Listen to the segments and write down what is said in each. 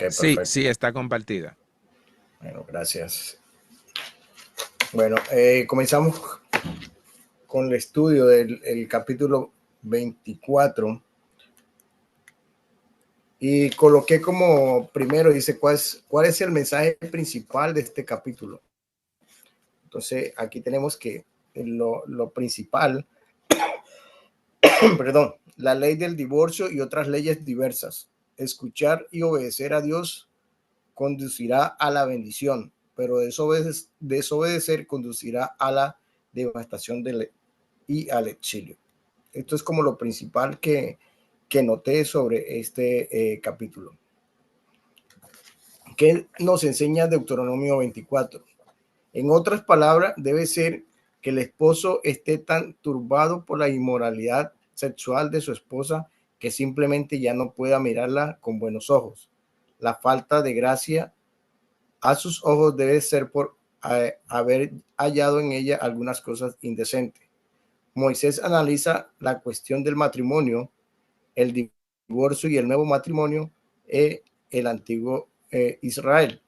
Ok, Sí, perfecto. sí, está compartida. Bueno, gracias. Bueno, comenzamos con el estudio del capítulo 24 y coloqué como primero, dice, ¿cuál es el mensaje principal de este capítulo? Entonces, aquí tenemos que lo principal, perdón, la ley del divorcio y otras leyes diversas. Escuchar y obedecer a Dios conducirá a la bendición, pero desobedecer conducirá a la devastación y al exilio. Esto es como lo principal que noté sobre este capítulo. ¿Qué nos enseña Deuteronomio 24? En otras palabras, debe ser que el esposo esté tan turbado por la inmoralidad sexual de su esposa que simplemente ya no pueda mirarla con buenos ojos. La falta de gracia a sus ojos debe ser por haber hallado en ella algunas cosas indecentes. Moisés analiza la cuestión del matrimonio, el divorcio y el nuevo matrimonio en el antiguo Israel.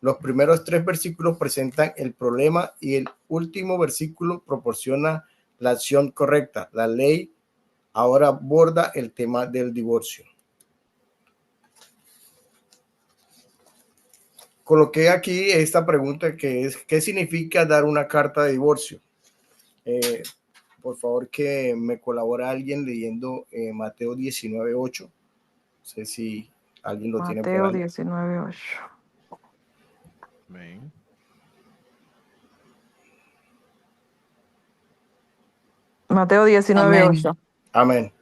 Los primeros 3 versículos presentan el problema y el último versículo proporciona la acción correcta. La ley ahora aborda el tema del divorcio. Coloqué aquí esta pregunta que es, ¿qué significa dar una carta de divorcio? Por favor que me colabora alguien leyendo Mateo 19:8. No sé si alguien lo tiene por Mateo ahí. 19:8. Amén. Mateo 19:8. Amén.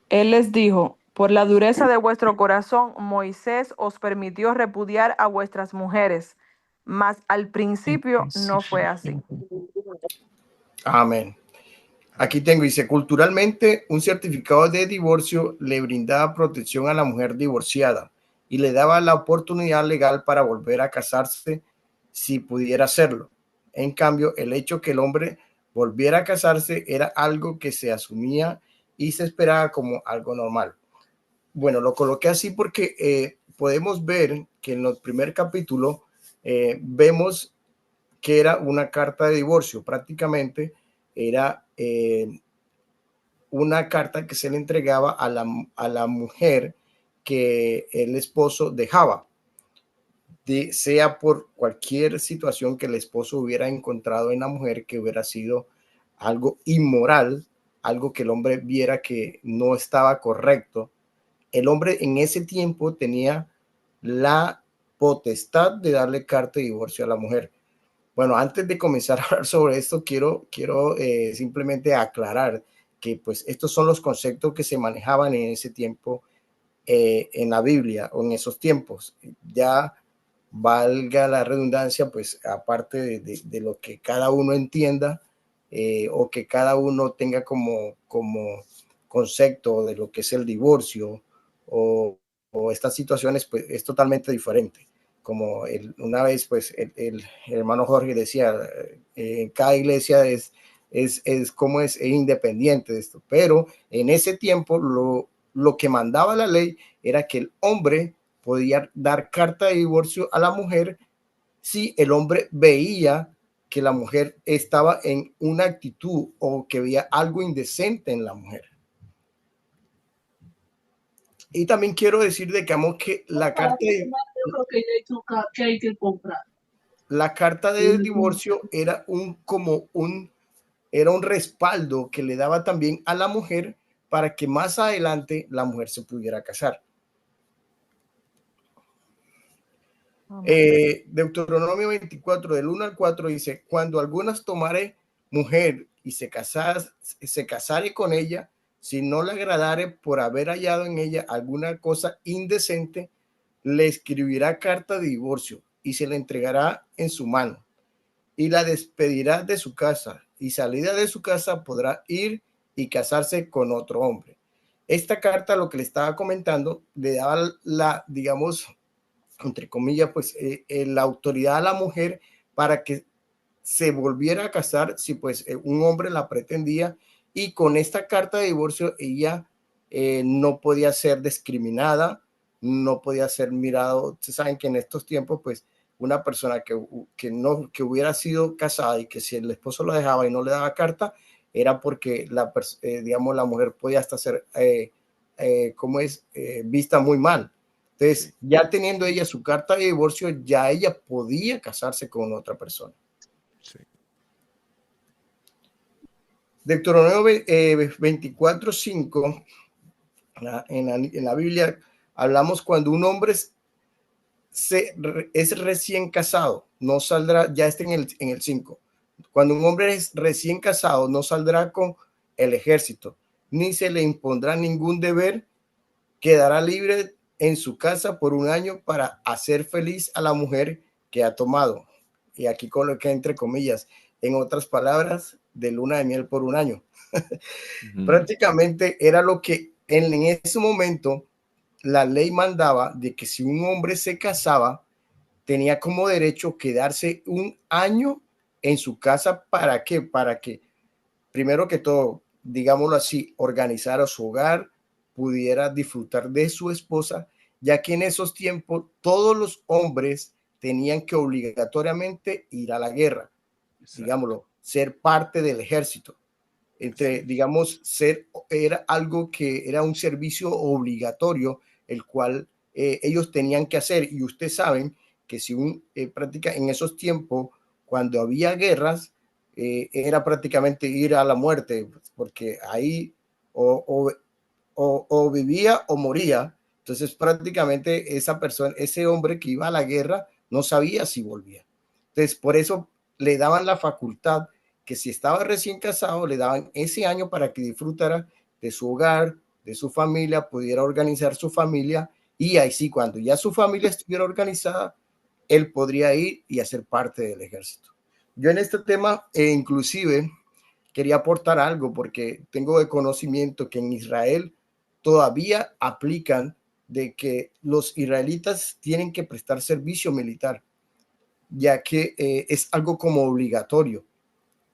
Él les dijo: por la dureza de vuestro corazón, Moisés os permitió repudiar a vuestras mujeres, mas al principio no fue así. Amén. Aquí tengo, dice, culturalmente un certificado de divorcio le brindaba protección a la mujer divorciada y le daba la oportunidad legal para volver a casarse si pudiera hacerlo. En cambio, el hecho que el hombre volviera a casarse era algo que se asumía y se esperaba como algo normal. Bueno, lo coloqué así porque podemos ver que en el primer capítulo vemos que era una carta de divorcio, prácticamente era una carta que se le entregaba a la mujer que el esposo dejaba, sea por cualquier situación que el esposo hubiera encontrado en la mujer que hubiera sido algo inmoral, algo que el hombre viera que no estaba correcto. El hombre en ese tiempo tenía la potestad de darle carta de divorcio a la mujer. Bueno, antes de comenzar a hablar sobre esto, quiero simplemente aclarar que pues estos son los conceptos que se manejaban en ese tiempo en la Biblia o en esos tiempos. Ya valga la redundancia, pues aparte de lo que cada uno entienda o que cada uno tenga como concepto de lo que es el divorcio o estas situaciones, pues es totalmente diferente. Como una vez, pues el hermano Jorge decía, cada iglesia es como es independiente de esto, pero en ese tiempo lo que mandaba la ley era que el hombre podía dar carta de divorcio a la mujer si el hombre veía que la mujer estaba en una actitud o que veía algo indecente en la mujer. Y también quiero decir de que la carta de divorcio era era un respaldo que le daba también a la mujer para que más adelante la mujer se pudiera casar. Deuteronomio 24 del 1 al 4 dice, cuando algunas tomare mujer y se casare con ella, si no le agradare por haber hallado en ella alguna cosa indecente, le escribirá carta de divorcio y se le entregará en su mano y la despedirá de su casa, y salida de su casa podrá ir y casarse con otro hombre. Esta carta, lo que le estaba comentando, le daba digamos, entre comillas, pues la autoridad a la mujer para que se volviera a casar si pues un hombre la pretendía, y con esta carta de divorcio ella no podía ser discriminada, no podía ser mirado. Ustedes saben que en estos tiempos, pues, una persona que hubiera sido casada y que si el esposo lo dejaba y no le daba carta, era porque digamos, la mujer podía hasta ser, vista muy mal. Entonces, Sí. ya teniendo ella su carta de divorcio, ya ella podía casarse con otra persona. Sí. Deuteronomio 24:5, en la Biblia, hablamos cuando un hombre es recién casado, no saldrá, ya está en el 5. Cuando un hombre es recién casado, no saldrá con el ejército, ni se le impondrá ningún deber, quedará libre en su casa por un año para hacer feliz a la mujer que ha tomado. Y aquí coloqué entre comillas, en otras palabras, de luna de miel por un año. Prácticamente era lo que en ese momento la ley mandaba, de que si un hombre se casaba, tenía como derecho quedarse un año en su casa. ¿Para qué? Para que, primero que todo, digámoslo así, organizara su hogar, pudiera disfrutar de su esposa, ya que en esos tiempos todos los hombres tenían que obligatoriamente ir a la guerra, digámoslo, ser parte del ejército. Digamos, era algo que era un servicio obligatorio, el cual ellos tenían que hacer. Y ustedes saben que si práctica en esos tiempos, cuando había guerras, era prácticamente ir a la muerte, porque ahí o vivía o moría. Entonces prácticamente esa persona, ese hombre que iba a la guerra, no sabía si volvía. Entonces por eso le daban la facultad que si estaba recién casado, le daban ese año para que disfrutara de su hogar, de su familia, pudiera organizar su familia, y ahí sí, cuando ya su familia estuviera organizada, él podría ir y hacer parte del ejército. Yo en este tema, inclusive, quería aportar algo porque tengo de conocimiento que en Israel todavía aplican de que los israelitas tienen que prestar servicio militar, ya que es algo como obligatorio,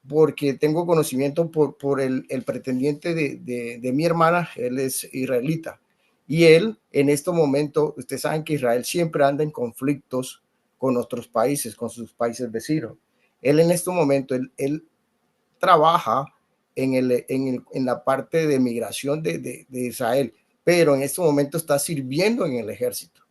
porque tengo conocimiento por el pretendiente de mi hermana. Él es israelita, y él en este momento, ustedes saben que Israel siempre anda en conflictos con otros países, con sus países vecinos. Él en este momento, él trabaja en la parte de migración de Israel, pero en este momento está sirviendo en el ejército,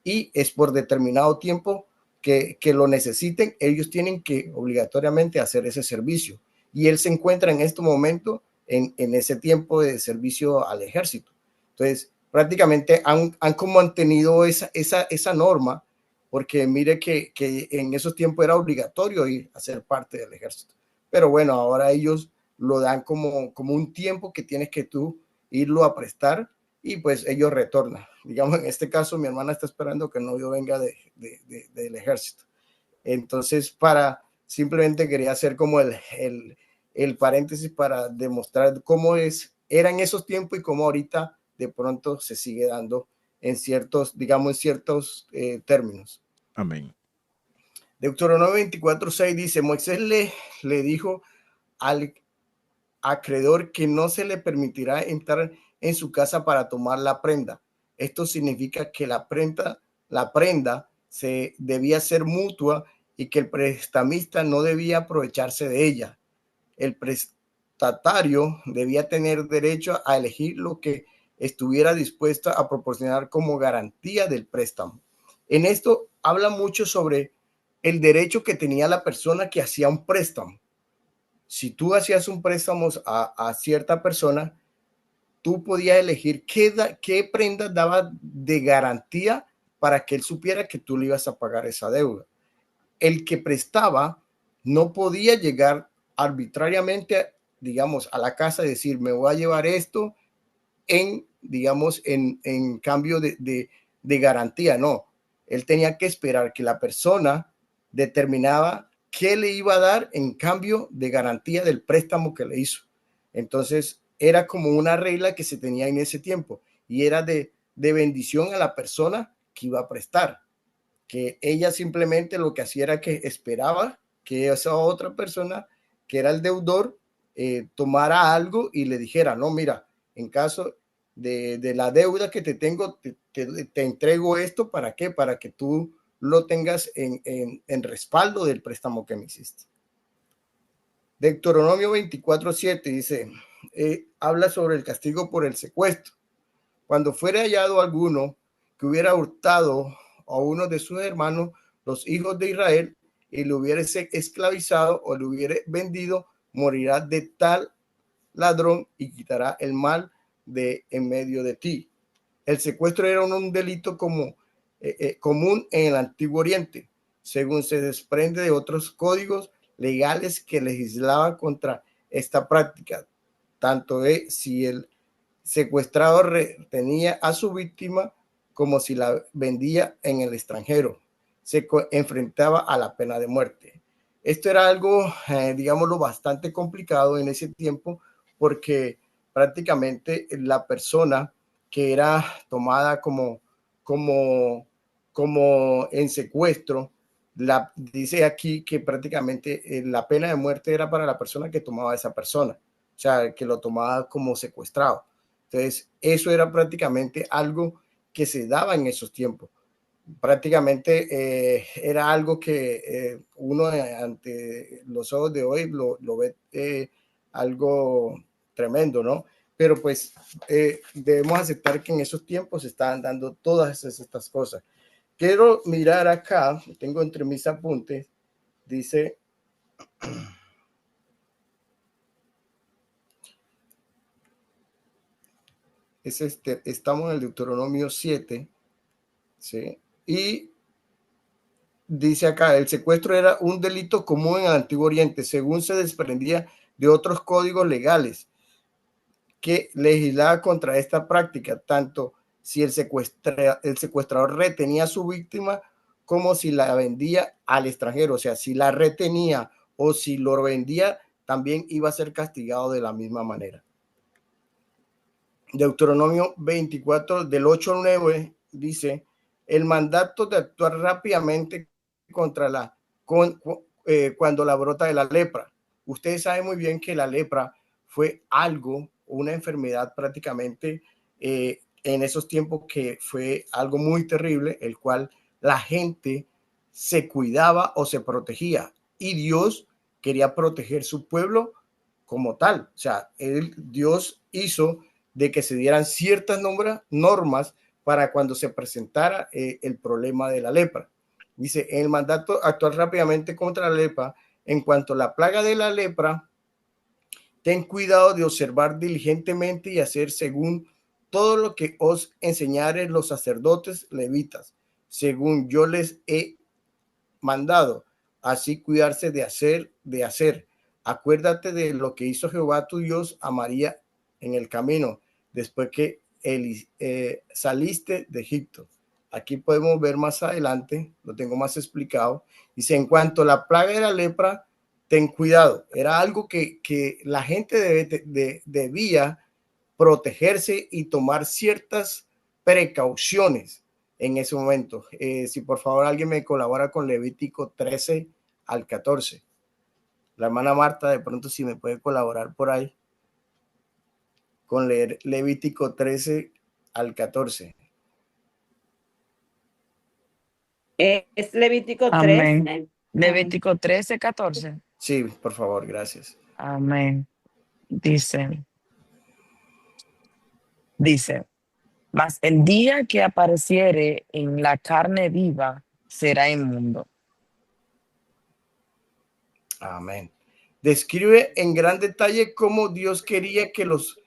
y es por determinado tiempo que lo necesiten. Ellos tienen que obligatoriamente hacer ese servicio, y él se encuentra en este momento en ese tiempo de servicio al ejército. Entonces, prácticamente han como mantenido esa norma, porque mire que en esos tiempos era obligatorio ir a ser parte del ejército. Pero bueno, ahora ellos lo dan como un tiempo que tienes que tú irlo a prestar, y pues ellos retornan. Digamos, en este caso, mi hermana está esperando que el novio venga del ejército. Entonces, simplemente quería hacer como el paréntesis para demostrar cómo era en esos tiempos y cómo ahorita de pronto se sigue dando en ciertos, digamos, en ciertos términos. Amén. Deuteronomio 24:6 dice: Moisés le dijo al acreedor que no se le permitirá entrar en su casa para tomar la prenda. Esto significa que la prenda se debía ser mutua y que el prestamista no debía aprovecharse de ella. El prestatario debía tener derecho a elegir lo que estuviera dispuesto a proporcionar como garantía del préstamo. En esto habla mucho sobre el derecho que tenía la persona que hacía un préstamo. Si tú hacías un préstamo a cierta persona, tú podías elegir qué prenda daba de garantía para que él supiera que tú le ibas a pagar esa deuda. El que prestaba no podía llegar arbitrariamente, digamos, a la casa y decir: me voy a llevar esto digamos, en cambio de garantía. No, él tenía que esperar que la persona determinaba qué le iba a dar en cambio de garantía del préstamo que le hizo. Entonces era como una regla que se tenía en ese tiempo, y era de bendición a la persona que iba a prestar, que ella simplemente lo que hacía era que esperaba que esa otra persona, que era el deudor, tomara algo y le dijera: no, mira, en caso de la deuda que te tengo, te te entrego esto, ¿para qué? Para que tú lo tengas en respaldo del préstamo que me hiciste. Deuteronomio 24:7 dice, habla sobre el castigo por el secuestro. Cuando fuera hallado alguno que hubiera hurtado a uno de sus hermanos, los hijos de Israel, y lo hubiera esclavizado o lo hubiera vendido, morirá de tal ladrón y quitará el mal de en medio de ti. El secuestro era un delito común en el Antiguo Oriente, según se desprende de otros códigos legales que legislaban contra esta práctica, tanto de si el secuestrador retenía a su víctima como si la vendía en el extranjero. Se enfrentaba a la pena de muerte. Esto era algo, digámoslo, bastante complicado en ese tiempo, porque prácticamente la persona que era tomada como en secuestro, dice aquí que prácticamente la pena de muerte era para la persona que tomaba a esa persona, o sea, que lo tomaba como secuestrado. Entonces, eso era prácticamente algo que se daba en esos tiempos. Prácticamente era algo que uno ante los ojos de hoy lo ve algo tremendo, ¿no? Pero pues debemos aceptar que en esos tiempos se estaban dando todas estas cosas. Quiero mirar acá, tengo entre mis apuntes, dice... estamos en el Deuteronomio 7, ¿sí? Y dice acá, el secuestro era un delito común en el Antiguo Oriente, según se desprendía de otros códigos legales que legislaba contra esta práctica, tanto si el secuestrador retenía a su víctima como si la vendía al extranjero. O sea, si la retenía o si lo vendía, también iba a ser castigado de la misma manera. Deuteronomio 24, del 8 al 9, dice, el mandato de actuar rápidamente contra cuando la brota de la lepra. Ustedes saben muy bien que la lepra fue una enfermedad prácticamente en esos tiempos que fue algo muy terrible, el cual la gente se cuidaba o se protegía, y Dios quería proteger su pueblo como tal. O sea, Dios hizo de que se dieran ciertas normas para cuando se presentara el problema de la lepra. Dice, en el mandato actuar rápidamente contra la lepra, en cuanto a la plaga de la lepra, ten cuidado de observar diligentemente y hacer según todo lo que os enseñaren los sacerdotes levitas, según yo les he mandado, así cuidarse de hacer. Acuérdate de lo que hizo Jehová tu Dios a María en el camino, después que saliste de Egipto. Aquí podemos ver más adelante, lo tengo más explicado. Dice, en cuanto a la plaga de la lepra, ten cuidado. Era algo que la gente debía protegerse y tomar ciertas precauciones en ese momento. Si por favor alguien me colabora con Levítico 13 al 14. La hermana Marta, de pronto si me puede colaborar por ahí con leer Levítico 13 al 14. Es Levítico 13. Amén. Levítico 13, 14. Sí, por favor, gracias. Amén. Dice, mas el día que apareciere en la carne viva será inmundo. Amén. Describe en gran detalle cómo Dios quería que los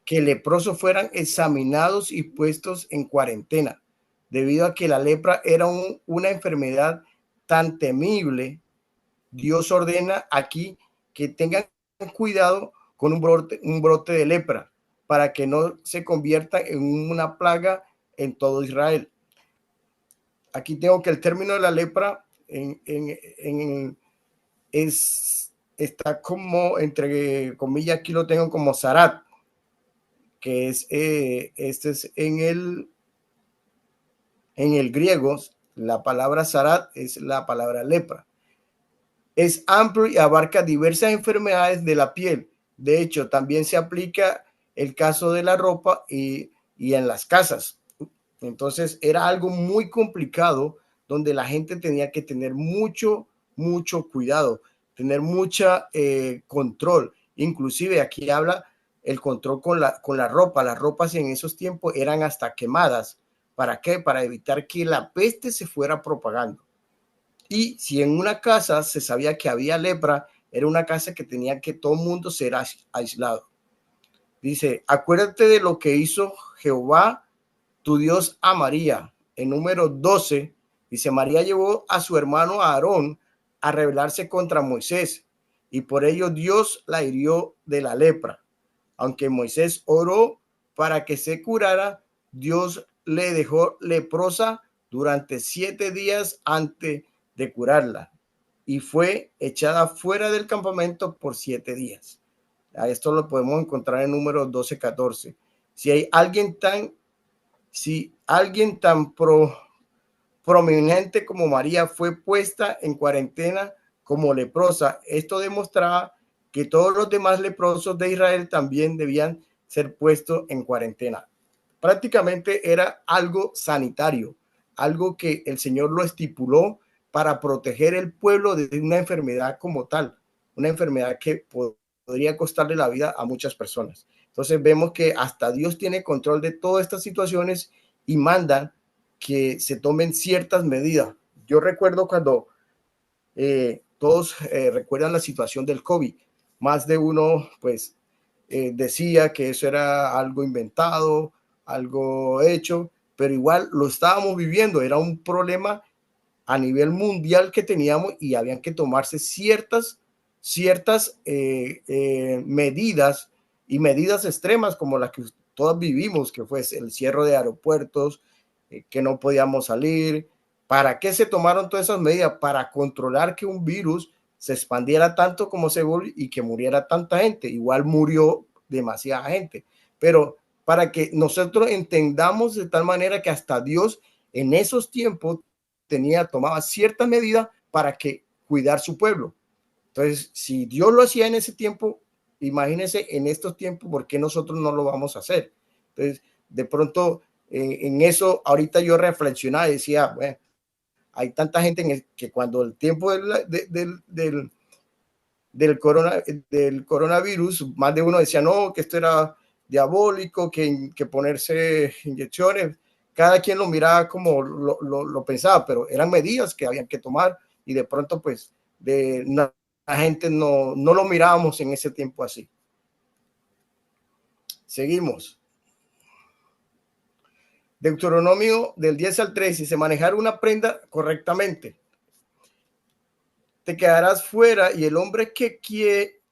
leprosos fueran examinados y puestos en cuarentena, debido a que la lepra era una enfermedad tan temible. Dios ordena aquí que tengan cuidado con un brote de lepra, para que no se convierta en una plaga en todo Israel. Aquí tengo que el término de la lepra está como, entre comillas, aquí lo tengo como zarat, que es este es en el griego, la palabra zarat es la palabra lepra. Es amplio y abarca diversas enfermedades de la piel. De hecho, también se aplica el caso de la ropa y en las casas. Entonces era algo muy complicado donde la gente tenía que tener mucho cuidado, tener mucha control. Inclusive aquí habla el control con la ropa. Las ropas en esos tiempos eran hasta quemadas. ¿Para qué? Para evitar que la peste se fuera propagando. Y si en una casa se sabía que había lepra, era una casa que tenía que todo el mundo ser aislado. Dice, acuérdate de lo que hizo Jehová, tu Dios, a María. En número 12, dice, María llevó a su hermano Aarón a rebelarse contra Moisés, y por ello Dios la hirió de la lepra. Aunque Moisés oró para que se curara, Dios le dejó leprosa durante 7 días antes de curarla, y fue echada fuera del campamento por 7 días. A esto lo podemos encontrar en números 12-14. Si alguien tan prominente como María fue puesta en cuarentena como leprosa, esto demostraba que todos los demás leprosos de Israel también debían ser puestos en cuarentena. Prácticamente era algo sanitario, algo que el Señor lo estipuló para proteger el pueblo de una enfermedad como tal, una enfermedad que podría costarle la vida a muchas personas. Entonces vemos que hasta Dios tiene control de todas estas situaciones y manda que se tomen ciertas medidas. Yo recuerdo cuando todos recuerdan la situación del COVID, más de uno pues decía que eso era algo inventado, algo hecho, pero igual lo estábamos viviendo, era un problema a nivel mundial que teníamos y habían que tomarse ciertas medidas y medidas extremas como las que todos vivimos, que fue el cierre de aeropuertos, que no podíamos salir. ¿Para qué se tomaron todas esas medidas? Para controlar que un virus se expandiera tanto como se volvió y que muriera tanta gente. Igual murió demasiada gente, pero para que nosotros entendamos de tal manera que hasta Dios en esos tiempos tomaba cierta medida para que cuidar su pueblo. Entonces, si Dios lo hacía en ese tiempo, imagínense en estos tiempos, ¿por qué nosotros no lo vamos a hacer? Entonces, de pronto, en eso, ahorita yo reflexionaba y decía, bueno, hay tanta gente que cuando el tiempo del coronavirus, más de uno decía, no, que esto era diabólico, que ponerse inyecciones. Cada quien lo miraba como lo pensaba, pero eran medidas que habían que tomar y de pronto pues la gente no lo mirábamos en ese tiempo así. Seguimos. Deuteronomio del 10 al 13, dice, manejar una prenda correctamente. Te quedarás fuera y el hombre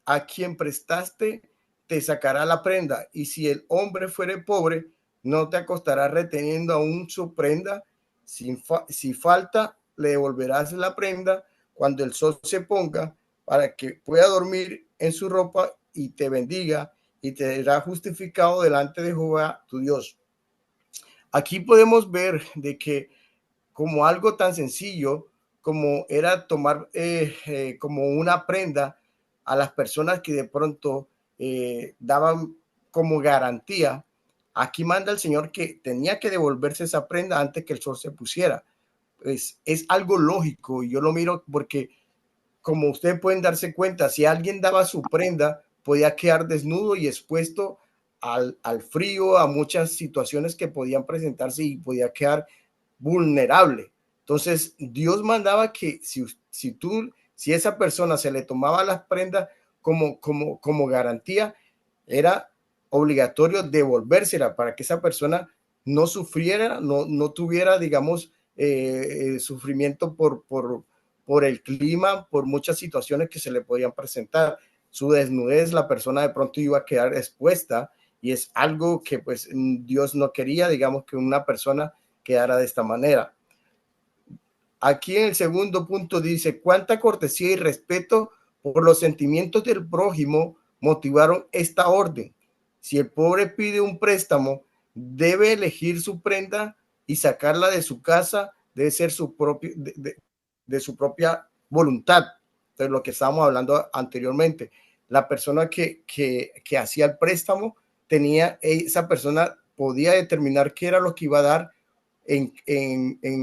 a quien prestaste te sacará la prenda, y si el hombre fuere pobre, no te acostarás reteniendo aún su prenda. Si falta, le devolverás la prenda cuando el sol se ponga, para que pueda dormir en su ropa y te bendiga, y te será justificado delante de Jehová tu Dios. Aquí podemos ver de que como algo tan sencillo como era tomar como una prenda a las personas que de pronto daban como garantía. Aquí manda el Señor que tenía que devolverse esa prenda antes que el sol se pusiera. Pues es algo lógico y yo lo miro porque, como ustedes pueden darse cuenta, si alguien daba su prenda, podía quedar desnudo y expuesto al frío, a muchas situaciones que podían presentarse y podía quedar vulnerable. Entonces, Dios mandaba que si esa persona se le tomaba las prendas como garantía, era obligatorio devolvérsela para que esa persona no sufriera, no tuviera, digamos, sufrimiento por el clima, por muchas situaciones que se le podían presentar. Su desnudez, la persona de pronto iba a quedar expuesta y es algo que pues Dios no quería, digamos, que una persona quedara de esta manera. Aquí en el segundo punto dice, cuánta cortesía y respeto por los sentimientos del prójimo motivaron esta orden. Si el pobre pide un préstamo, debe elegir su prenda y sacarla de su casa, debe ser su propio, de su propia voluntad. De lo que estábamos hablando anteriormente. La persona que hacía el préstamo esa persona podía determinar qué era lo que iba a dar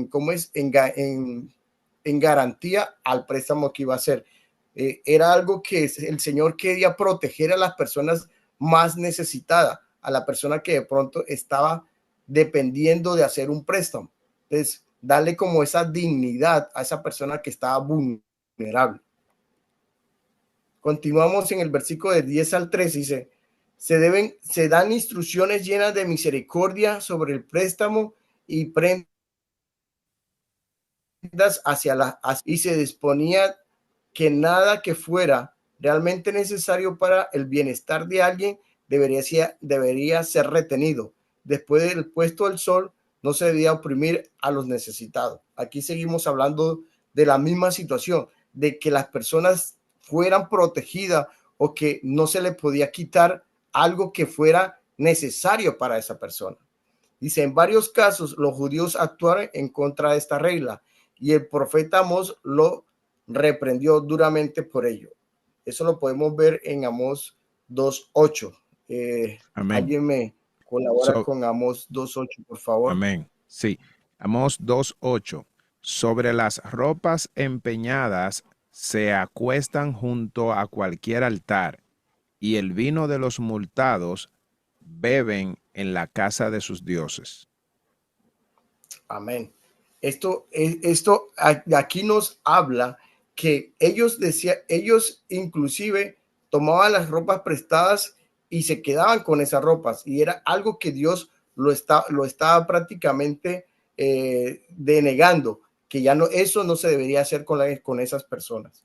¿cómo es? En garantía al préstamo que iba a hacer. Era algo que el Señor quería proteger a las personas más necesitadas, a la persona que de pronto estaba dependiendo de hacer un préstamo. Entonces, darle como esa dignidad a esa persona que estaba vulnerable. Continuamos en el versículo de 10 al 13, dice, se dan instrucciones llenas de misericordia sobre el préstamo y prendas y se disponía que nada que fuera realmente necesario para el bienestar de alguien debería ser retenido. Después del puesto del sol, no se debía oprimir a los necesitados. Aquí seguimos hablando de la misma situación, de que las personas fueran protegidas o que no se le podía quitar algo que fuera necesario para esa persona. Dice, en varios casos los judíos actuaron en contra de esta regla y el profeta Amós lo reprendió duramente por ello. Eso lo podemos ver en Amós 2:8. ¿Alguien me colabora con Amós 2:8, por favor? Amén. Sí, Amós 2:8. Sobre las ropas empeñadas se acuestan junto a cualquier altar, y el vino de los multados beben en la casa de sus dioses. Amén. Esto aquí nos habla que ellos inclusive tomaban las ropas prestadas y se quedaban con esas ropas, y era algo que Dios lo estaba prácticamente denegando, que ya no, eso no se debería hacer con esas personas.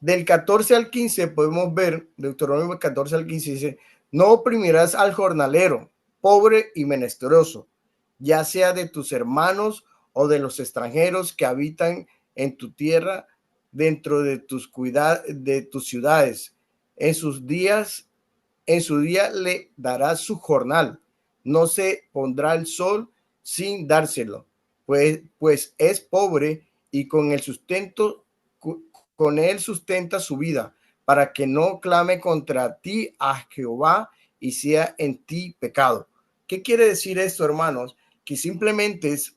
Del 14 al 15 podemos ver, Deuteronomio 14 al 15 dice, no oprimirás al jornalero, pobre y menesteroso, ya sea de tus hermanos o de los extranjeros que habitan en tu tierra, dentro de tus ciudades. En su día le darás su jornal. No se pondrá el sol sin dárselo, pues es pobre y con él sustenta su vida, para que no clame contra ti a Jehová y sea en ti pecado. ¿Qué quiere decir esto, hermanos? Que simplemente es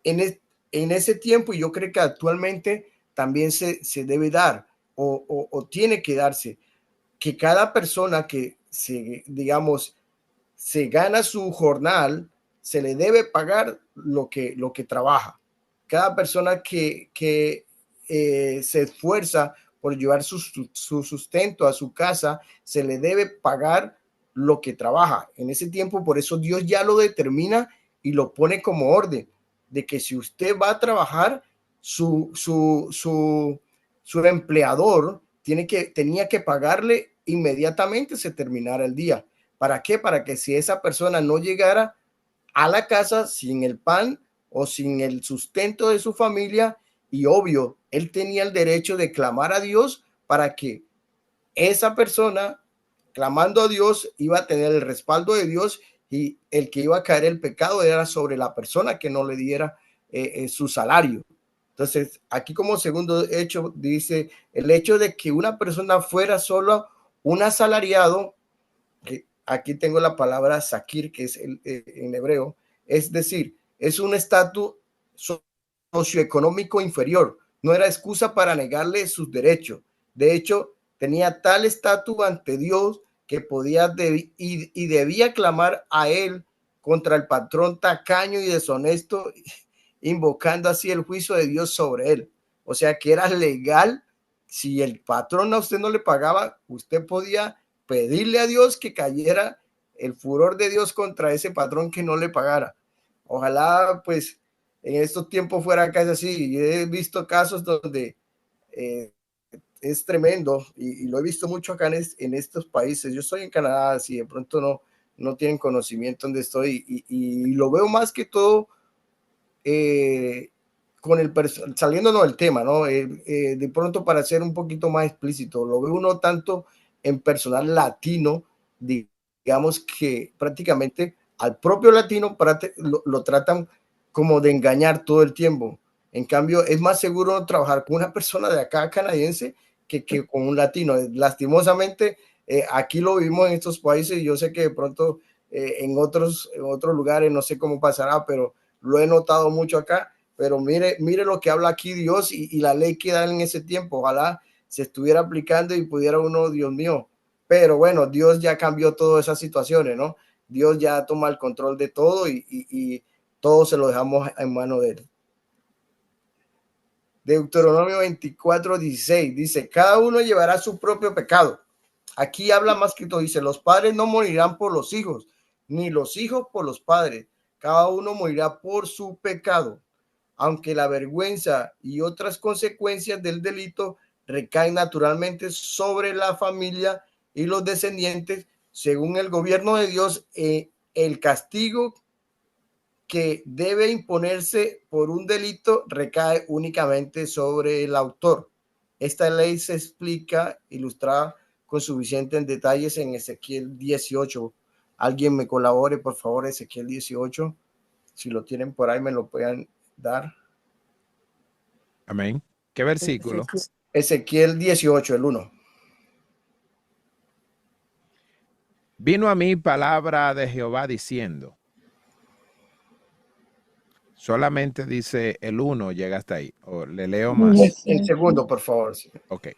en ese tiempo, y yo creo que actualmente también se debe dar o tiene que darse, que cada persona que se gana su jornal, se le debe pagar lo que trabaja. Cada persona que se esfuerza por llevar su sustento a su casa, se le debe pagar lo que trabaja. En ese tiempo, por eso Dios ya lo determina y lo pone como orden, de que si usted va a trabajar, su empleador tenía que pagarle inmediatamente se terminara el día. ¿Para qué? Para que si esa persona no llegara a la casa sin el pan o sin el sustento de su familia, y obvio, él tenía el derecho de clamar a Dios para que esa persona, clamando a Dios, iba a tener el respaldo de Dios, y el que iba a caer el pecado era sobre la persona que no le diera su salario. Entonces, aquí como segundo hecho, dice el hecho de que una persona fuera solo un asalariado, que aquí tengo la palabra sakir, que es en hebreo, es decir, es un estatus socioeconómico inferior, no era excusa para negarle sus derechos. De hecho, tenía tal estatus ante Dios que podía y debía clamar a él contra el patrón tacaño y deshonesto, invocando así el juicio de Dios sobre él. O sea que era legal. Si el patrón a usted no le pagaba, usted podía pedirle a Dios que cayera el furor de Dios contra ese patrón que no le pagara. Ojalá pues en estos tiempos fuera casi así. He visto casos donde es tremendo, y lo he visto mucho acá en estos países. Yo estoy en Canadá, si de pronto no tienen conocimiento donde estoy, y lo veo más que todo saliéndonos del tema, ¿no? De pronto, para ser un poquito más explícito, lo veo uno tanto en personal latino, digamos que prácticamente al propio latino lo tratan como de engañar todo el tiempo. En cambio, es más seguro trabajar con una persona de acá canadiense que con un latino. Lastimosamente, aquí lo vimos en estos países, y yo sé que de pronto en otros lugares, no sé cómo pasará, pero lo he notado mucho acá. Pero mire lo que habla aquí Dios y la ley que dan en ese tiempo. Ojalá se estuviera aplicando y pudiera uno, Dios mío. Pero bueno, Dios ya cambió todas esas situaciones, ¿no? Dios ya toma el control de todo y todo se lo dejamos en manos de él. Deuteronomio 24:16 dice, cada uno llevará su propio pecado. Aquí habla más que todo, dice, los padres no morirán por los hijos, ni los hijos por los padres. Cada uno morirá por su pecado, aunque la vergüenza y otras consecuencias del delito recaen naturalmente sobre la familia y los descendientes, según el gobierno de Dios, el castigo que debe imponerse por un delito recae únicamente sobre el autor. Esta ley se explica ilustrada con suficientes detalles en Ezequiel 18. Alguien me colabore, por favor, Ezequiel 18. Si lo tienen por ahí, me lo puedan dar. Amén. ¿Qué versículo? Ezequiel 18, el 1. Vino a mí palabra de Jehová diciendo. Solamente dice el 1, llega hasta ahí. O le leo más. El segundo, por favor. Ok.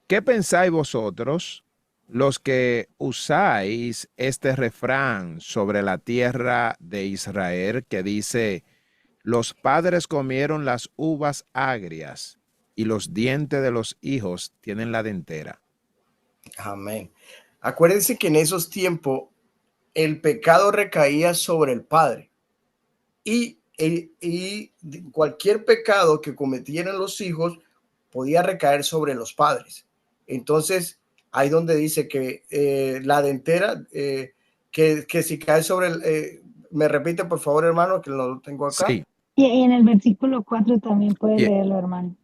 ¿Qué pensáis vosotros, los que usáis este refrán sobre la tierra de Israel, que dice, los padres comieron las uvas agrias y los dientes de los hijos tienen la dentera? Amén. Acuérdense que en esos tiempos el pecado recaía sobre el padre y cualquier pecado que cometieran los hijos podía recaer sobre los padres. Entonces, ahí donde dice que la dentera, que si cae sobre el... me repite, por favor, hermano, que lo tengo acá. Sí. Y en el versículo 4 también puede leerlo, hermano.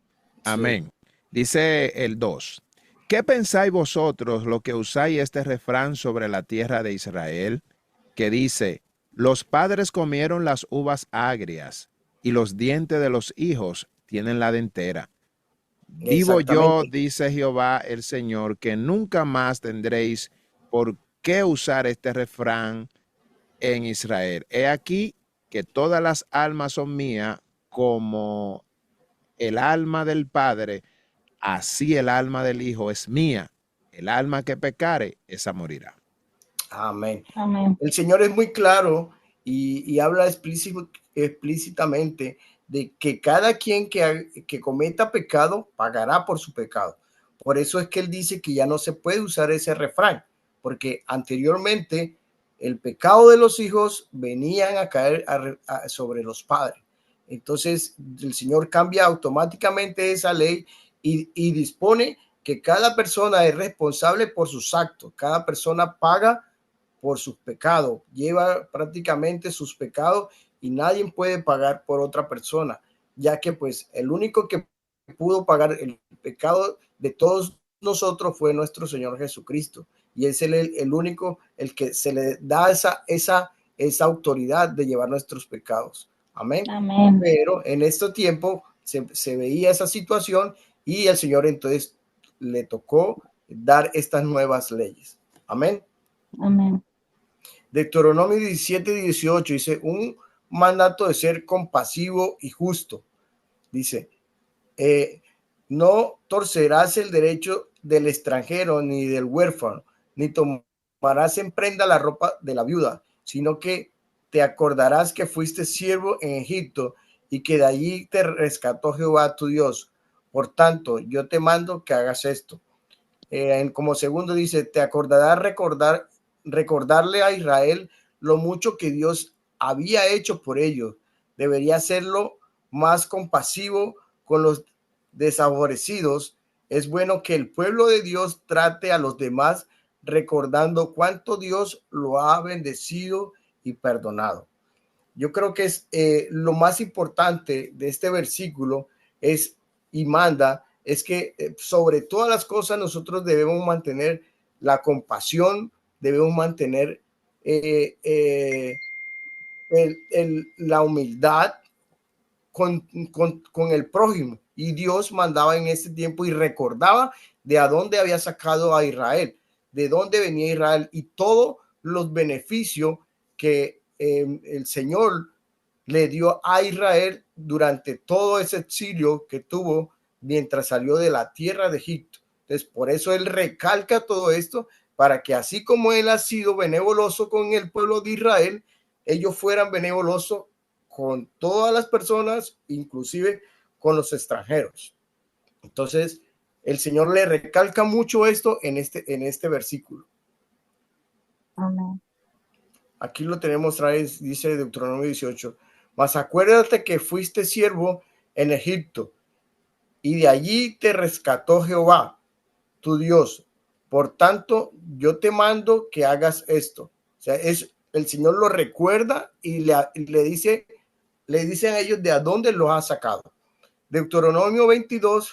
Amén. Sí. Dice el 2. ¿Qué pensáis vosotros, lo que usáis este refrán sobre la tierra de Israel, que dice, los padres comieron las uvas agrias y los dientes de los hijos tienen la dentera? Vivo yo, dice Jehová el Señor, que nunca más tendréis por qué usar este refrán en Israel. He aquí que todas las almas son mías, como el alma del Padre, así el alma del Hijo es mía. El alma que pecare, esa morirá. Amén. Amén. El Señor es muy claro y habla explícitamente de que cada quien que cometa pecado pagará por su pecado. Por eso es que él dice que ya no se puede usar ese refrán, porque anteriormente el pecado de los hijos venían a caer sobre los padres. Entonces el Señor cambia automáticamente esa ley y dispone que cada persona es responsable por sus actos. Cada persona paga por sus pecados, lleva prácticamente sus pecados y nadie puede pagar por otra persona, ya que pues el único que pudo pagar el pecado de todos nosotros fue nuestro Señor Jesucristo, y es el único el que se le da esa autoridad de llevar nuestros pecados. Amén. Amén. Pero en este tiempo se veía esa situación y el Señor entonces le tocó dar estas nuevas leyes. Amén. Amén. Deuteronomio 17:18 dice, un mandato de ser compasivo y justo. Dice, no torcerás el derecho del extranjero ni del huérfano, ni tomarás en prenda la ropa de la viuda, sino que te acordarás que fuiste siervo en Egipto y que de allí te rescató Jehová tu Dios. Por tanto, yo te mando que hagas esto. Como segundo dice, te acordarás recordarle a Israel lo mucho que Dios había hecho por ellos. Debería hacerlo más compasivo con los desfavorecidos. Es bueno que el pueblo de Dios trate a los demás recordando cuánto Dios lo ha bendecido y perdonado. Yo creo que es lo más importante de este versículo es y manda es que sobre todas las cosas nosotros debemos mantener la compasión, debemos mantener la humildad con el prójimo. Y Dios mandaba en ese tiempo y recordaba de a dónde había sacado a Israel, de dónde venía Israel y todo los beneficios que el Señor le dio a Israel durante todo ese exilio que tuvo mientras salió de la tierra de Egipto. Entonces, por eso él recalca todo esto, para que así como él ha sido benevolioso con el pueblo de Israel, ellos fueran benevoliosos con todas las personas, inclusive con los extranjeros. Entonces, el Señor le recalca mucho esto en este versículo. Amén. Aquí lo tenemos otra vez, dice Deuteronomio 18. Mas acuérdate que fuiste siervo en Egipto, y de allí te rescató Jehová, tu Dios. Por tanto, yo te mando que hagas esto. O sea, el Señor lo recuerda y le dice a ellos de a dónde los ha sacado. Deuteronomio 22,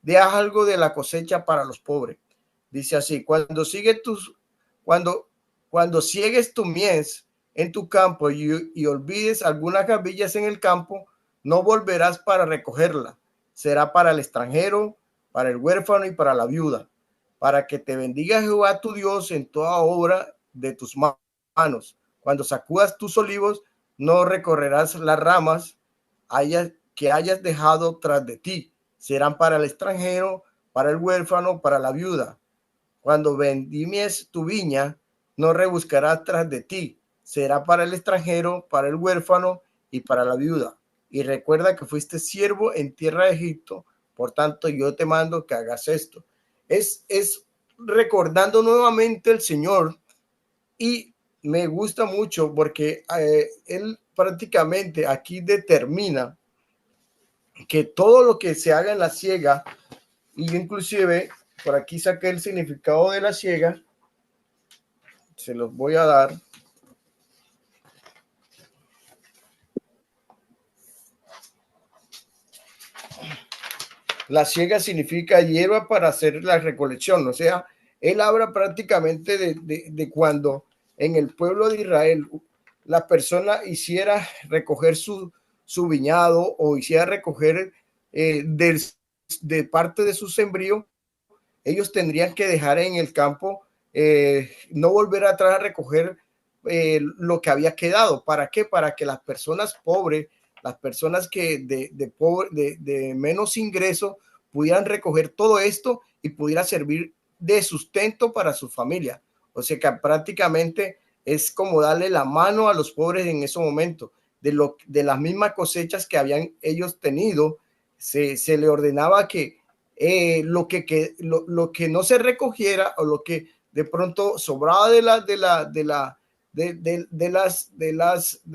deja algo de la cosecha para los pobres. Dice así: cuando ciegues tu mies en tu campo y olvides algunas gavillas en el campo, no volverás para recogerla. Será para el extranjero, para el huérfano y para la viuda, para que te bendiga Jehová tu Dios en toda obra de tus manos. Cuando sacudas tus olivos, no recorrerás las ramas que hayas dejado tras de ti. Serán para el extranjero, para el huérfano, para la viuda. Cuando vendimies tu viña, no rebuscarás tras de ti. Será para el extranjero, para el huérfano y para la viuda. Y recuerda que fuiste siervo en tierra de Egipto. Por tanto, yo te mando que hagas esto. Es recordando nuevamente el Señor, y me gusta mucho porque él prácticamente aquí determina que todo lo que se haga en la siega, y inclusive por aquí saqué el significado de la siega, se los voy a dar. La siega significa hierba para hacer la recolección. O sea, él habla prácticamente de cuando en el pueblo de Israel la persona hiciera recoger su viñado o hiciera recoger de parte de su sembrío, ellos tendrían que dejar en el campo, no volver atrás a recoger lo que había quedado. ¿Para qué? Para que las personas pobres, las personas que de menos ingreso, pudieran recoger todo esto y pudiera servir de sustento para su familia. O sea que prácticamente es como darle la mano a los pobres en ese momento. De las mismas cosechas que habían ellos tenido, se le ordenaba que lo que no se recogiera, o lo que de pronto sobraba de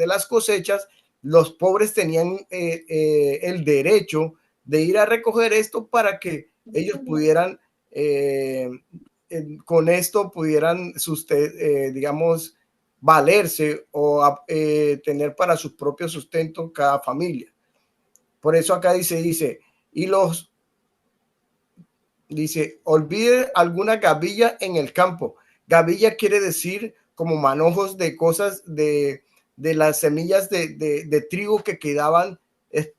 las cosechas, los pobres tenían el derecho de ir a recoger esto para que ellos pudieran con esto pudieran digamos valerse o tener para su propio sustento cada familia. Por eso acá dice olvide alguna gavilla en el campo. Gavilla quiere decir como manojos de cosas de las semillas de trigo que quedaban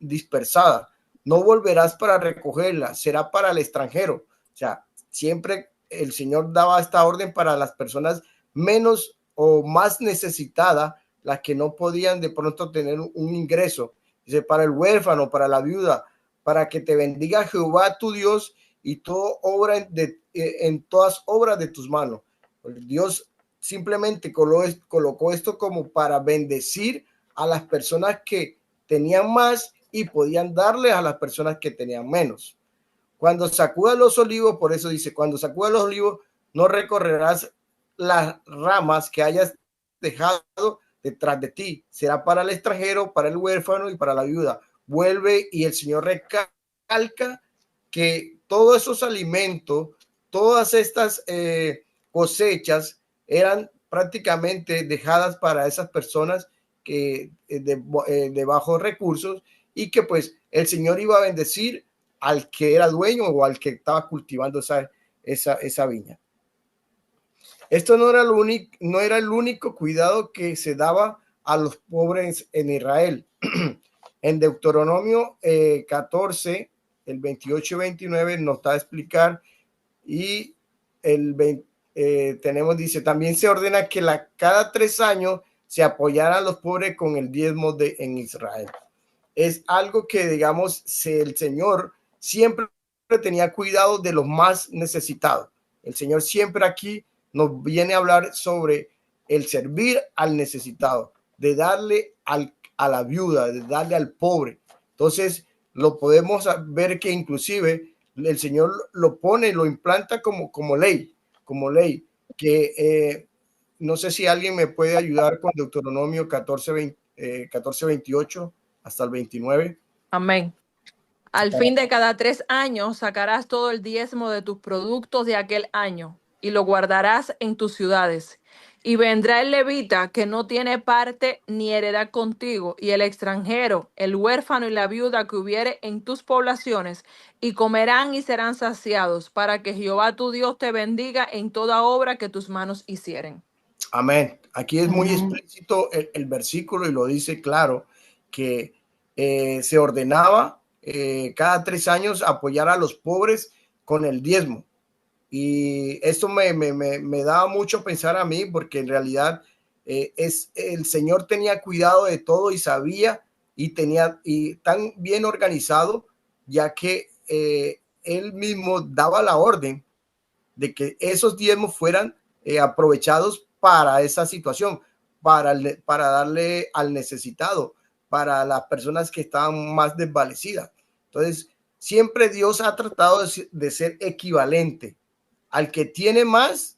dispersadas. No volverás para recogerla, será para el extranjero. O sea, siempre el Señor daba esta orden para las personas menos o más necesitadas, las que no podían de pronto tener un ingreso. Dice, para el huérfano, para la viuda, para que te bendiga Jehová tu Dios y todo obra en todas obras de tus manos. Dios simplemente colocó esto como para bendecir a las personas que tenían más y podían darle a las personas que tenían menos. Cuando sacudas los olivos, por eso dice, cuando sacudas los olivos, no recorrerás las ramas que hayas dejado detrás de ti. Será para el extranjero, para el huérfano y para la viuda. Vuelve, y el Señor recalca que todos esos alimentos, todas estas cosechas eran prácticamente dejadas para esas personas que de bajos recursos, y que pues el Señor iba a bendecir al que era dueño o al que estaba cultivando esa viña. Esto no era el único cuidado que se daba a los pobres en Israel. En Deuteronomio 14, el 28 y 29 nos da a explicar, y el tenemos, dice, también se ordena que cada 3 años se apoyaran a los pobres con el diezmo en Israel. Es algo que, digamos, el Señor siempre tenía cuidado de los más necesitados. El Señor siempre aquí nos viene a hablar sobre el servir al necesitado, de darle a la viuda, de darle al pobre. Entonces, lo podemos ver que inclusive el Señor lo pone, lo implanta como ley, que no sé si alguien me puede ayudar con Deuteronomio 14:28 hasta el 29. Amén. Al fin de cada 3 años sacarás todo el diezmo de tus productos de aquel año y lo guardarás en tus ciudades. Y vendrá el levita que no tiene parte ni heredad contigo, y el extranjero, el huérfano y la viuda que hubiere en tus poblaciones, y comerán y serán saciados, para que Jehová tu Dios te bendiga en toda obra que tus manos hicieren. Amén. Aquí es muy explícito el versículo y lo dice claro, que se ordenaba cada 3 años apoyar a los pobres con el diezmo. Y esto me daba mucho pensar a mí, porque en realidad el Señor tenía cuidado de todo y sabía y tan bien organizado, ya que él mismo daba la orden de que esos diezmos fueran aprovechados para esa situación, para darle al necesitado, para las personas que estaban más desvalecidas. Entonces, siempre Dios ha tratado de ser equivalente. Al que tiene más,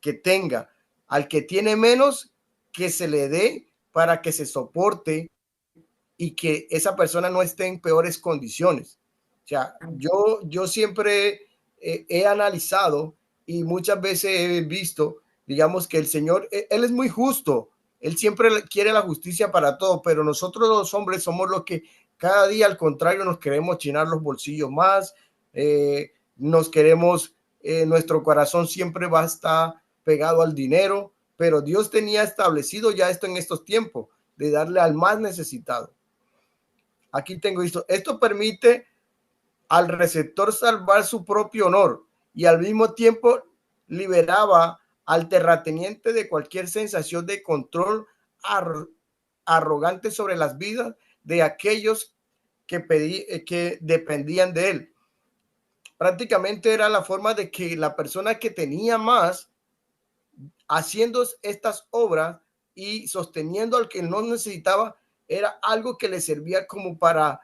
que tenga. Al que tiene menos, que se le dé para que se soporte y que esa persona no esté en peores condiciones. O sea, yo siempre he analizado y muchas veces he visto, digamos, que el Señor, Él es muy justo. Él siempre quiere la justicia para todo, pero nosotros los hombres somos los que cada día, al contrario, nos queremos llenar los bolsillos más, nos queremos... nuestro corazón siempre va a estar pegado al dinero, pero Dios tenía establecido ya esto en estos tiempos, de darle al más necesitado. Aquí tengo esto. Esto permite al receptor salvar su propio honor y al mismo tiempo liberaba al terrateniente de cualquier sensación de control arrogante sobre las vidas de aquellos que dependían de él. Prácticamente era la forma de que la persona que tenía más, haciendo estas obras y sosteniendo al que no necesitaba, era algo que le servía como para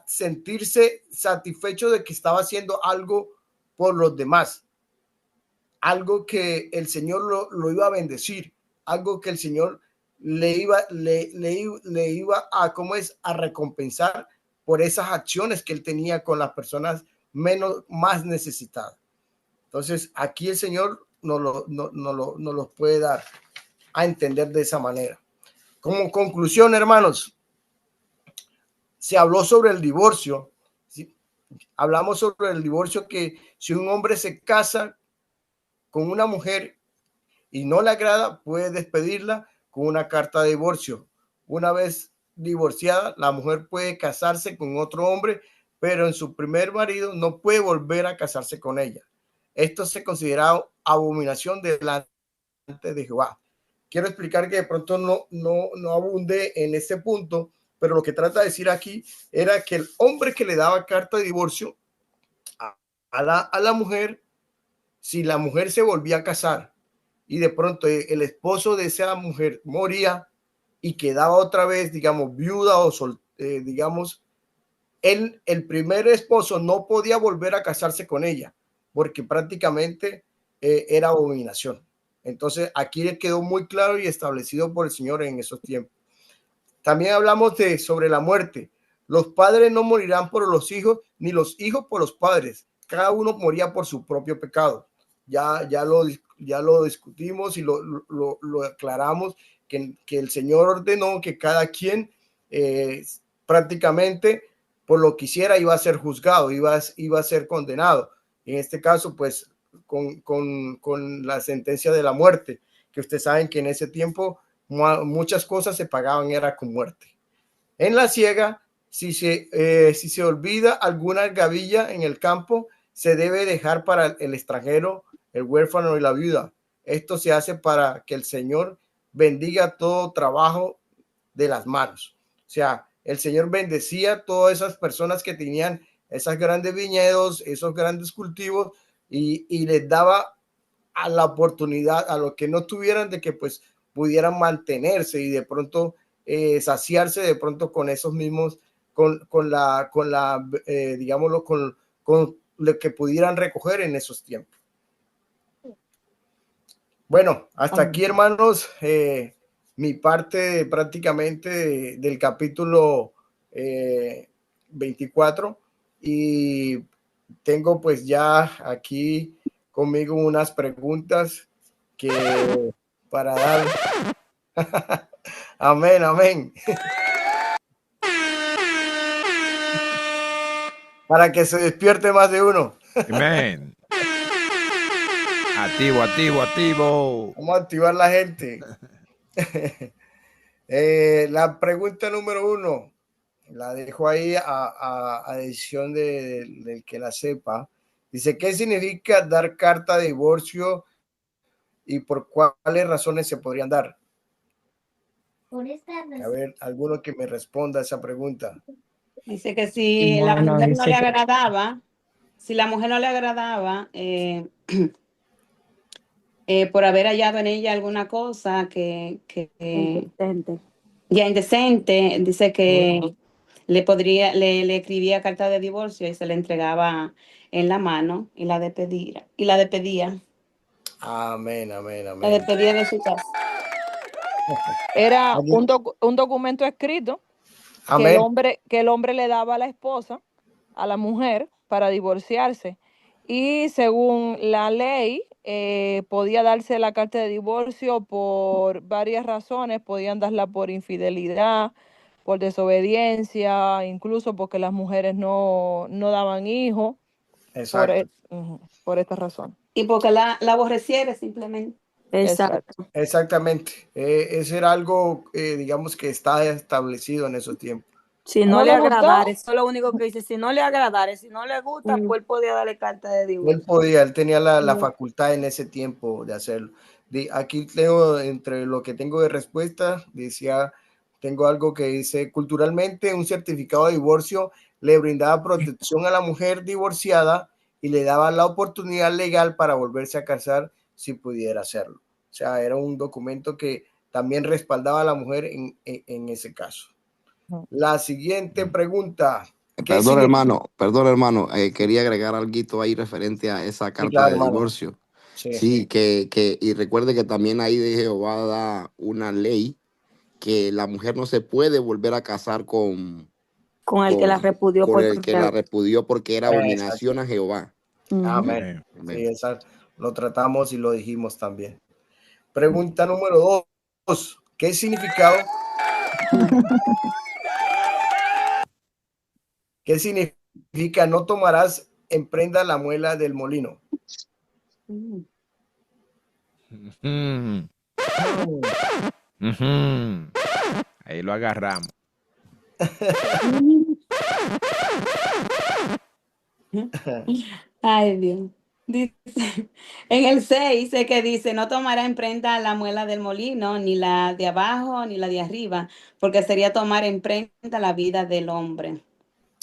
sentirse satisfecho de que estaba haciendo algo por los demás, algo que el Señor lo iba a bendecir, algo que el Señor le iba a, a recompensar por esas acciones que él tenía con las personas más necesitadas. Entonces, aquí el Señor nos lo puede dar a entender de esa manera. Como conclusión, hermanos, se habló sobre el divorcio. ¿Sí? Hablamos sobre el divorcio, que si un hombre se casa con una mujer y no le agrada, puede despedirla con una carta de divorcio. Una vez divorciada, la mujer puede casarse con otro hombre, pero en su primer marido no puede volver a casarse con ella. Esto se considera abominación delante de Jehová. Quiero explicar que de pronto no abunde en este punto, pero lo que trata de decir aquí era que el hombre que le daba carta de divorcio a la mujer, si la mujer se volvía a casar y de pronto el esposo de esa mujer moría y quedaba otra vez, digamos, viuda o digamos, el primer esposo no podía volver a casarse con ella porque prácticamente era abominación. Entonces aquí quedó muy claro y establecido por el Señor en esos tiempos. También hablamos sobre la muerte. Los padres no morirán por los hijos, ni los hijos por los padres. Cada uno moría por su propio pecado. Ya lo discutimos y lo aclaramos, que el Señor ordenó que cada quien prácticamente por lo que hiciera iba a ser juzgado, iba a ser condenado. En este caso, pues, con la sentencia de la muerte, que ustedes saben que en ese tiempo muchas cosas se pagaban era con muerte. En la siega, si se olvida alguna gavilla en el campo, se debe dejar para el extranjero el huérfano y la viuda. Esto se hace para que el Señor bendiga todo trabajo de las manos. O sea, el Señor bendecía a todas esas personas que tenían esos grandes viñedos, esos grandes cultivos, y les daba a la oportunidad a los que no tuvieran de que pues pudieran mantenerse y de pronto saciarse de pronto con esos mismos, con la digámoslo, con lo que pudieran recoger en esos tiempos. Bueno, hasta aquí, hermanos, mi parte prácticamente del capítulo 24, y tengo pues ya aquí conmigo unas preguntas que para dar. Amén, amén. Para que se despierte más de uno. Amén. Activo, activo, activo. Vamos a activar la gente. La pregunta número 1 la dejo ahí a decisión del que la sepa. Dice, ¿qué significa dar carta de divorcio y por cuáles razones se podrían dar? A ver, alguno que me responda a esa pregunta. Dice que si la mujer no le agradaba, si la mujer no le agradaba, por haber hallado en ella alguna cosa que ya indecente, dice que le escribía carta de divorcio y se le entregaba en la mano y la despedía. Amén, amén, La amén. despedía de su casa. Era un documento escrito Amén. que el hombre le daba a la esposa, a la mujer, para divorciarse. Y según la ley, podía darse la carta de divorcio por varias razones. Podían darla por infidelidad, por desobediencia, incluso porque las mujeres no daban hijos, Exacto. por esta razón. Y porque la aborreciera simplemente. Exacto. Exactamente. Eso era algo, digamos, que está establecido en esos tiempos. Si no ¿No le le gustó? agradara, eso es lo único que dice. Si no le agradara, si no le gusta, pues él podía darle carta de divorcio. Él tenía la facultad en ese tiempo de hacerlo. Aquí tengo, entre lo que tengo de respuesta, decía, tengo algo que dice, culturalmente un certificado de divorcio le brindaba protección a la mujer divorciada y le daba la oportunidad legal para volverse a casar si pudiera hacerlo. O sea, era un documento que también respaldaba a la mujer en ese caso. La siguiente pregunta. Perdón, hermano, quería agregar algo ahí referente a esa carta claro, de hermano. divorcio. Sí. Sí, y recuerde que también ahí de Jehová da una ley que la mujer no se puede volver a casar con el que la repudió con por el que la repudió porque era abominación Exacto. a Jehová. Amén. Amén. Sí, esa lo tratamos y lo dijimos también. Pregunta número 2. ¿Qué significado? ¿Qué significa no tomarás en prenda la muela del molino? Ahí lo agarramos. Ay, Dios. Dice, en el 6 dice que dice, no tomará en prenda la muela del molino, ni la de abajo, ni la de arriba, porque sería tomar en prenda la vida del hombre.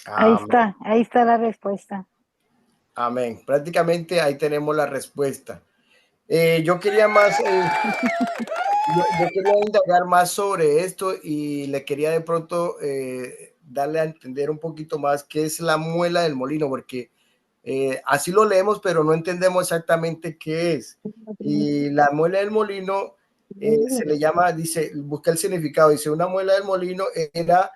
Ahí está la respuesta. Amén. Prácticamente ahí tenemos la respuesta. Yo quería más, yo quería indagar más sobre esto y le quería de pronto darle a entender un poquito más qué es la muela del molino, porque así lo leemos, pero no entendemos exactamente qué es. Y la muela del molino se le llama, dice, busca el significado, dice, una muela del molino era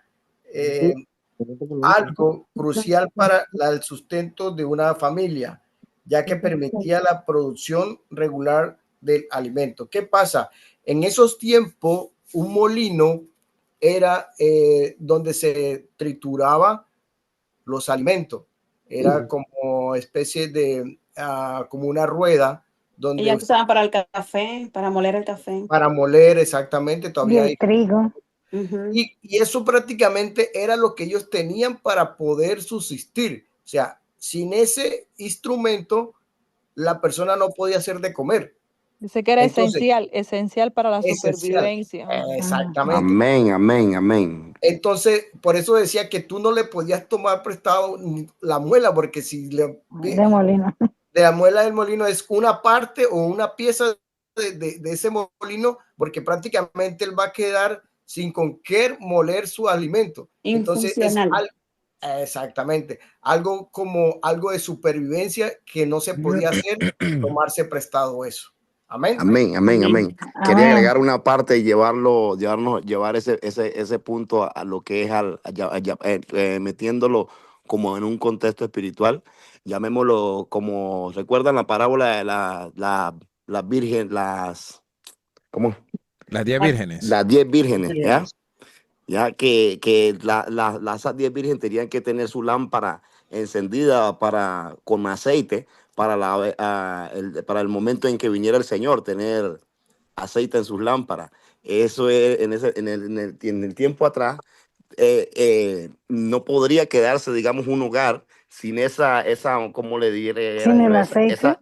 algo crucial para el sustento de una familia, ya que permitía la producción regular del alimento. ¿Qué pasa? En esos tiempos, un molino era donde se trituraba los alimentos. Era como especie de, como una rueda donde... Ellas usaban para el café, para moler el café. Para moler, exactamente, todavía hay trigo. Y eso prácticamente era lo que ellos tenían para poder subsistir. O sea, sin ese instrumento la persona no podía hacer de comer. Dice que era Entonces, esencial para la esencial. supervivencia. Exactamente. Amén, amén, amén. Entonces, por eso decía que tú no le podías tomar prestado la muela, porque si De molino. de la muela del molino es una parte o una pieza de ese molino, porque prácticamente él va a quedar sin con qué moler su alimento. Entonces es exactamente algo como algo de supervivencia que no se podía hacer, tomarse prestado eso. Amén. Amén, amén, amén. Quería agregar una parte y llevar ese punto a lo que es metiéndolo como en un contexto espiritual. Llamémoslo como, ¿recuerdan la parábola de las virgen, ¿cómo? Las 10 vírgenes. Las 10 vírgenes, ¿ya? Ya que las 10 vírgenes tenían que tener su lámpara encendida con aceite para el momento en que viniera el Señor, tener aceite en sus lámparas. Eso es, en el tiempo atrás, no podría quedarse, digamos, un hogar sin ¿cómo le diré? Sin el aceite.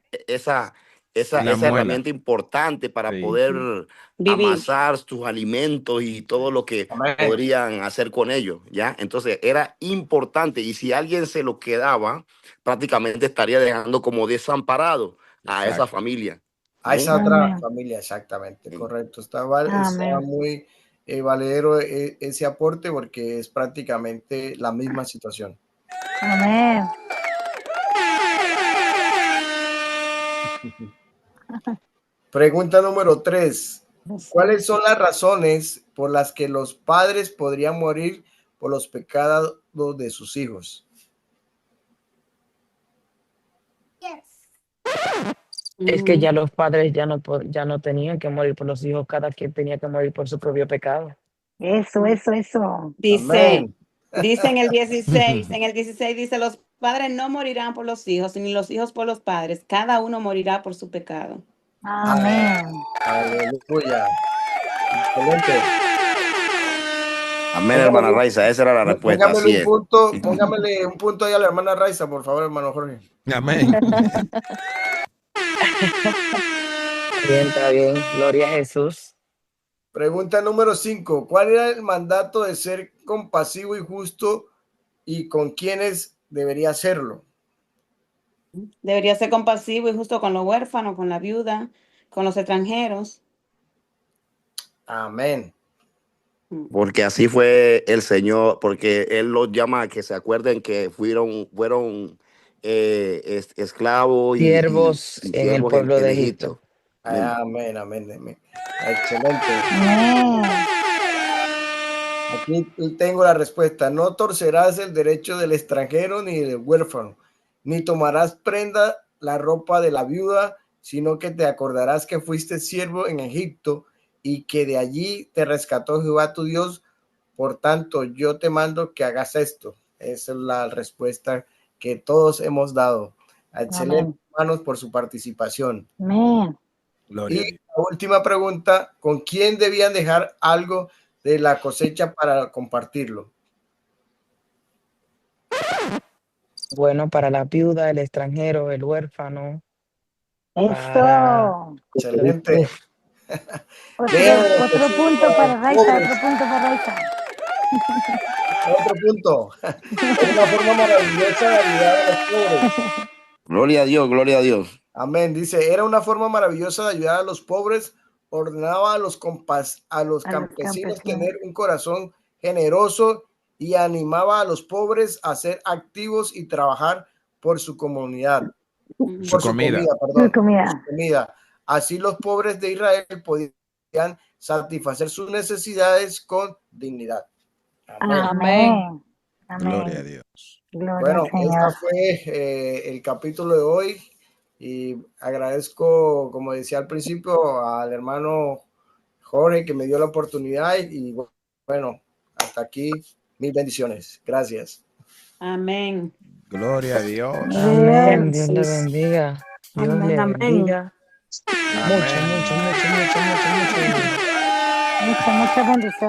Esa La muela. herramienta importante para Sí. poder amasar sus alimentos y todo lo que podrían hacer con ellos, ¿ya? Entonces era importante, y si alguien se lo quedaba, prácticamente estaría dejando como desamparado a esa familia. A esa Amén. otra Amén. familia, exactamente, Sí. correcto. Estaba Amén. muy valedero ese aporte, porque es prácticamente la misma situación. Amén. Pregunta número 3. ¿Cuáles son las razones por las que los padres podrían morir por los pecados de sus hijos? Es que ya los padres ya no tenían que morir por los hijos, cada quien tenía que morir por su propio pecado. Eso. Dice Amén. en el 16 dice, los padres no morirán por los hijos, ni los hijos por los padres, cada uno morirá por su pecado. Amén. Aleluya. Excelente. Amén, hermana Raiza, esa era la respuesta. Así es. Póngamele un punto ahí a la hermana Raiza, por favor, hermano Jorge. Amén. Está bien, gloria a Jesús. Pregunta número 5. ¿Cuál era el mandato de ser compasivo y justo, y con quiénes debería hacerlo? Debería ser compasivo y justo con los huérfanos, con la viuda, con los extranjeros. Amén. Porque así fue el Señor, porque Él los llama a que se acuerden que fueron esclavos y Siervos en el siervos pueblo de Egipto. Amén, amén, amén. Excelente. Amén. Aquí tengo la respuesta. No torcerás el derecho del extranjero ni del huérfano, ni tomarás prenda la ropa de la viuda, sino que te acordarás que fuiste siervo en Egipto y que de allí te rescató Jehová tu Dios. Por tanto, yo te mando que hagas esto. Esa es la respuesta que todos hemos dado. Excelente, hermanos, por su participación. Amén. Gloria a Y Dios. la última pregunta: ¿con quién debían dejar algo de la cosecha para compartirlo? Bueno, para la viuda, el extranjero, el huérfano. Eso. Excelente. Otro punto para Raiza, Otro punto. Es una forma maravillosa de ayudar a los pobres. Gloria a Dios, gloria a Dios. Amén. Dice, era una forma maravillosa de ayudar a los pobres. Ordenaba a los campesinos tener un corazón generoso y animaba a los pobres a ser activos y trabajar por su comunidad. Por su comida. Así los pobres de Israel podían satisfacer sus necesidades con dignidad. Amén. Gloria a Dios. Bueno, este fue el capítulo de hoy, y agradezco, como decía al principio, al hermano Jorge que me dio la oportunidad, y bueno, hasta aquí mis bendiciones. Gracias. Amén. Gloria a Dios. Amén. Dios le bendiga. Dios le bendiga. Amén. Mucha bendición.